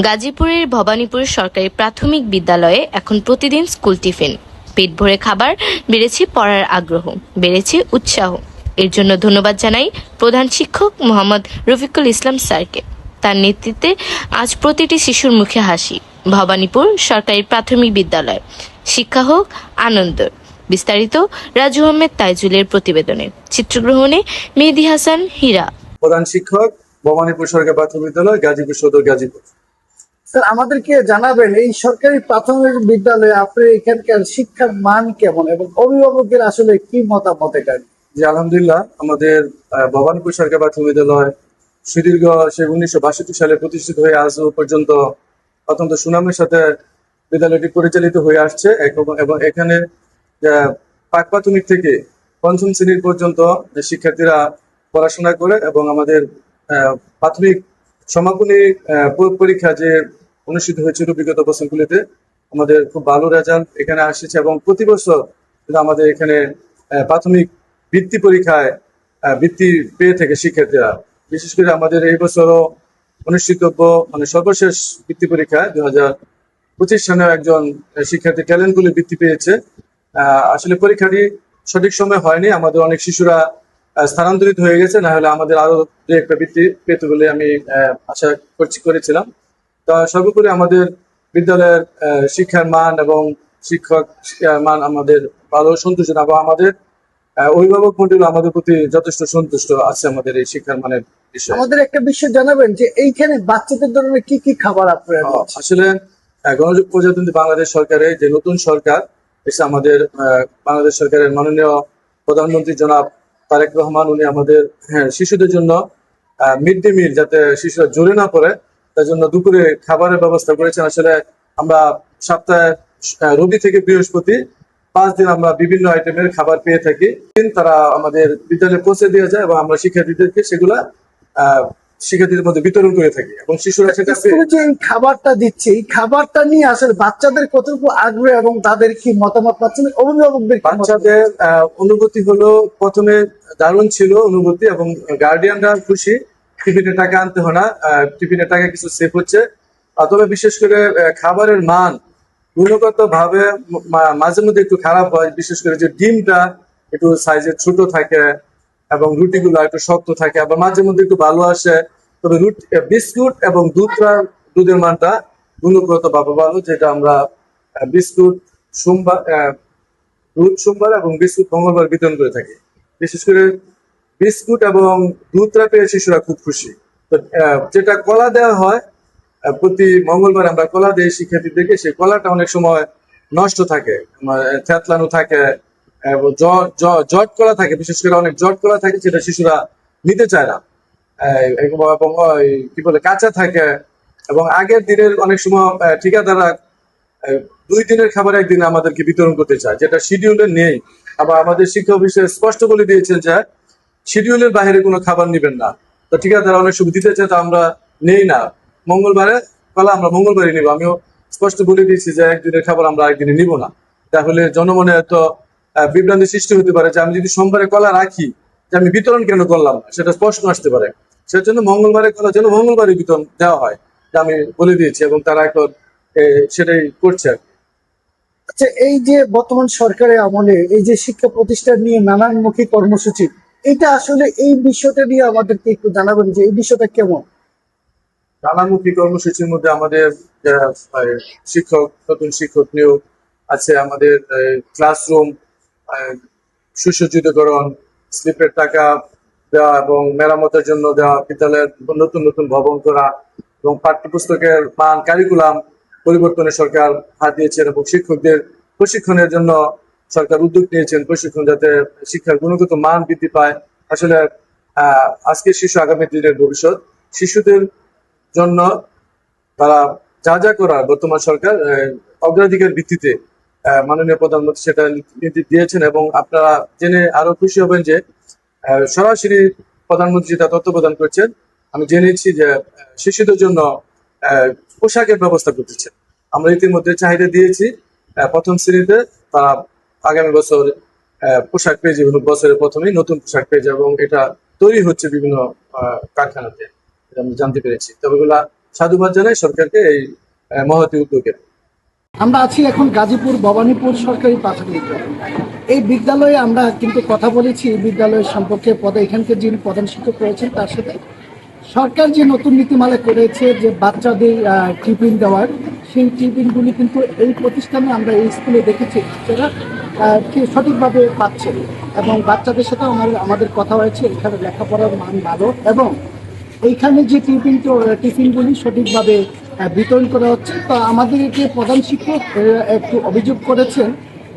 গাজীপুরের ভবানীপুর সরকারি প্রাথমিক বিদ্যালয়ে এখন প্রতিদিন স্কুল টিফিন। পেট ভরে খাবার, বেড়েছে পড়ার আগ্রহ, বেড়েছে উৎসাহ। এর জন্য ধন্যবাদ জানাই প্রধান শিক্ষক মোহাম্মদ রফিকুল ইসলাম স্যারকে। তার নেতৃত্বে আজ প্রতিটি শিশুর মুখে হাসি। ভবানীপুর সরকারি প্রাথমিক বিদ্যালয়, শিক্ষা হোক আনন্দ। বিস্তারিত রাজু আহমেদ তাইজুলের প্রতিবেদনে, চিত্রগ্রহণে মেহেদী হাসান হীরা। প্রধান শিক্ষক, ভবানীপুর সরকারি প্রাথমিক বিদ্যালয়, গাজীপুর সদর, গাজীপুর। স্যার, আমাদেরকে জানাবেন এই সরকারি প্রাথমিক বিদ্যালয়ে আপনার এখানকার শিক্ষার মান কেমন এবং অভিভাবকের আসলে কি মতামত এটা? জি, আলহামদুলিল্লাহ, আমাদের ভবানীপুর সরকারি প্রাথমিক বিদ্যালয় সুদীর্ঘ সে 1962 সালে প্রতিষ্ঠিত হয়ে আজ পর্যন্ত অত্যন্ত সুনামের সাথে বিদ্যালয়টি পরিচালিত হয়ে আসছে এবং এখানে প্রাক প্রাথমিক থেকে পঞ্চম শ্রেণীর পর্যন্ত শিক্ষার্থীরা পড়াশোনা করে এবং আমাদের প্রাথমিক সমাপনী পরীক্ষা যে অনুষ্ঠিত হয়েছিল বিগত বছরগুলিতে আমাদের খুব ভালো রেজাল্ট এখানে আসছে এবং প্রতি বছর আমাদের এখানে প্রাথমিক বৃত্তি পরীক্ষায় বৃত্তি পেয়ে থাকে শিক্ষার্থীরা। বিশেষ করে আমাদের এই বছরও অনুষ্ঠিতব্য সর্বশেষ বৃত্তি পরীক্ষায় 2025 সালে একজন শিক্ষার্থী ট্যালেন্টগুলি বৃত্তি পেয়েছে। আসলে পরীক্ষাটি সঠিক সময় হয়নি, আমাদের অনেক শিশুরা স্থানান্তরিত হয়ে গেছে, না হলে আমাদের আরো দু একটা বৃত্তি পেতে বলে আমি আশা করেছিলাম। তা সর্বোপরি আমাদের বিদ্যালয়ের শিক্ষার মান এবং শিক্ষক মান আমাদের ভালো সন্তুষ্ট, এবং আমাদের অভিভাবক মন্ডল আমাদের প্রতি যথেষ্ট সন্তুষ্ট আছে আমাদের এই শিক্ষার মানের বিষয়ে। আমাদের একটা বিষয় জানাবেন যে এইখানে বাচ্চাদের ধরনের কি কি খাবার আপনারা দিচ্ছেন? আসলে গণযোগ প্রজাতন্ত্রী বাংলাদেশ সরকারের যে নতুন সরকার এসে আমাদের বাংলাদেশ সরকারের মাননীয় প্রধানমন্ত্রী জনাব তারেক রহমান, উনি আমাদের শিশুদের জন্য মিড ডে মিল, যাতে শিশুরা জ্বরে না পড়ে তার জন্য দুপুরে খাবারের ব্যবস্থা করেছেন। আসলে আমরা সপ্তাহে রবি থেকে বৃহস্পতি 5 দিন আমরা বিভিন্ন আইটেমের খাবার পেয়ে থাকি। তারা আমাদের বিদ্যালয়ে পৌঁছে দিয়ে যায় এবং আমরা শিক্ষার্থীদেরকে সেগুলা শিক্ষার্থীদের মধ্যে বিতরণ করে থাকি এবং শিশুরা সেটা যে এই খাবারটা দিচ্ছে, এই খাবারটা নিয়ে আসলে বাচ্চাদের কতটুকু আগ্রহ এবং তাদের কি মতামত পাচ্ছেন, অভিভাবকদের বাচ্চাদের অনুভূতি হলো প্রথমে দারুণ ছিল অনুভূতি, এবং গার্ডিয়ানরা খুশি, টিফিনে টাকা আনতে হয় না, টিফিনে টাকা কিছু সেভ হচ্ছে। তবে বিশেষ করে খাবারের মান গুণগত ভাবে মাঝে মধ্যে একটু খারাপ হয়, বিশেষ করে যে ডিমটা একটু সাইজে ছোট থাকে এবং রুটিগুলো একটু শক্ত থাকে, আবার মাঝে মধ্যে একটু ভালো আসে। তবে বিস্কুট এবং দুধের মানটা গুণগত ভাবে ভালো, যেটা আমরা বিস্কুট দুধ সোমবার এবং বিস্কুট মঙ্গলবার বিতরণ করে থাকি। বিশেষ করে বিস্কুট এবং দুধটা পেয়ে শিশুরা খুব খুশি। তো যেটা কলা দেওয়া হয় প্রতি মঙ্গলবার আমরা কলা দিই শিক্ষার্থীদেরকে, সেই কলাটা অনেক সময় নষ্ট থাকে, থেতলানো থাকে, জট কলা থাকে, বিশেষ করে অনেক জট কলা থাকে, যেটা শিশুরা নিতে চায় না, এবং কি বলে কাঁচা থাকে। এবং আগের দিনের অনেক সময় ঠিকাদাররা 2 দিনের খাবার একদিন আমাদেরকে বিতরণ করতে চায়, যেটা শিডিউলে নেই। আবার আমাদের শিক্ষা অফিসে স্পষ্ট বলে দিয়েছেন যে শিডিউলের বাইরে কোনো খাবার নিবেন না। তো ঠিকাদার অনেক সময় দিতে চায়, তো আমরা নেই না, মঙ্গলবারে কলা আমরা মঙ্গলবারই নিব। আমিও স্পষ্ট বলে দিয়েছি যে একদিনের খাবার আমরা একদিনে নিব না, তাহলে জনমনে তো বিভ্রান্তি সৃষ্টি হতে পারে যে আমি যদি সোমবারে কলা রাখি, যে আমি বিতরণ কেন করলাম না, সেটা প্রশ্ন আসতে পারে। সেজন্য মঙ্গলবারে কলা যেন মঙ্গলবারই বিতরণ দেওয়া হয়, আমি বলে দিয়েছি, এবং তারা এখন সেটাই করছে। আচ্ছা, এই যে বর্তমান সরকারের আমলে এই যে শিক্ষা প্রতিষ্ঠান নিয়ে নানানমুখী কর্মসূচি, এটা আসলে এই বিষয়টা নিয়ে আমাদেরকে একটু জানাবেন যে এই বিষয়টা কেমন? নানামুখী কর্মসূচির মধ্যে আমাদের নতুন শিক্ষক নিয়োগ আছে, আমাদের ক্লাসরুম সুসজ্জিতকরণ, স্লিপের টাকা দেওয়া এবং মেরামতের জন্য দেওয়া, বিদ্যালয়ের নতুন নতুন ভবন করা এবং পাঠ্যপুস্তকের মান কারিকুলাম পরিবর্তনে সরকার হাত দিয়েছেন, এবং শিক্ষকদের প্রশিক্ষণের জন্য সরকার উদ্যোগ নিয়েছেন, প্রশিক্ষণ যাতে শিক্ষার গুণগত মান বৃদ্ধি পায়। আসলে আজকের শিশু আগামী দিনের ভবিষ্যৎ। শিশুদের জন্য তারা যা যা করার বর্তমান সরকার অগ্রাধিকার ভিত্তিতে মাননীয় প্রধানমন্ত্রী সেটা নীতি দিয়েছেন, এবং আপনারা জেনে আরো খুশি হবেন যে সরাসরি প্রধানমন্ত্রী যেটা তথ্য প্রদান করছেন, আমি জেনেছি যে শিশুদের জন্য পোশাকের ব্যবস্থা করতেছেন। আমরা ইতিমধ্যে চাহিদা দিয়েছি, প্রথম শ্রেণীতে তারা আগামী বছর পোশাক পেয়ে যাবে, বছরের প্রথমেই নতুন পোশাক পেয়ে যাবে, এবং এটা তৈরি হচ্ছে বিভিন্ন কারখানাতে, আমি জানতে পেরেছি। তবে এগুলা সাধুবাদ জানাই সরকারকে এই মহতী উদ্যোগে। আমরা আছি এখন গাজীপুর ভবানীপুর সরকারি প্রাথমিক বিদ্যালয়। এই বিদ্যালয়ে আমরা কিন্তু কথা বলেছি এই বিদ্যালয়ের সম্পর্কে এখানকার যিনি প্রধান শিক্ষক রয়েছেন তার সাথে। সরকার যে নতুন নীতিমালা করেছে যে বাচ্চাদের টিফিন দেওয়ার, সেই টিফিনগুলি কিন্তু এই প্রতিষ্ঠানে আমরা এই স্কুলে দেখেছি বাচ্চারা সঠিকভাবে পাচ্ছে এবং বাচ্চাদের সাথে আমাদের কথা হয়েছে। এখানে লেখাপড়ার মান ভালো এবং এইখানে যে টিফিনগুলি সঠিকভাবে বিতরণ করা হচ্ছে। তো আমাদের এটি প্রধান শিক্ষক একটু অভিযোগ করেছেন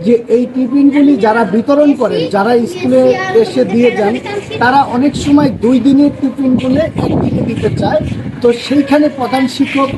যে এই টিফিনগুলি যারা বিতরণ করেন, যারা স্কুলে এসে দিয়ে যান, তারা অনেক সময় 2 দিনের টিফিনগুলো একদিনে দিতে চায়। তো সেইখানে প্রধান শিক্ষক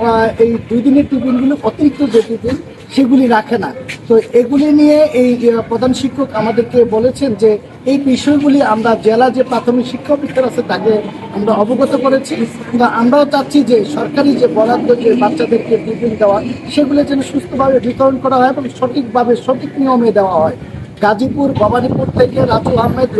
এই 2 দিনের টিফিনগুলো অতিরিক্ত যে টিফিন সেগুলি রাখে না। তো এগুলি নিয়ে এই প্রধান শিক্ষক আমাদেরকে বলেছেন যে এই বিষয়গুলি আমরা জেলা যে প্রাথমিক শিক্ষা অফিসার আছে তাকে আমরা অবগত করেছি। কিন্তু আমরাও চাচ্ছি যে সরকারি যে বরাদ্দ যে বাচ্চাদেরকে টিফিন দেওয়া সেগুলো যেন সুস্থভাবে বিতরণ করা হয় এবং সঠিকভাবে সঠিক নিয়মে দেওয়া হয়। গাজীপুর ভবানীপুর থেকে রাজু আহমেদ।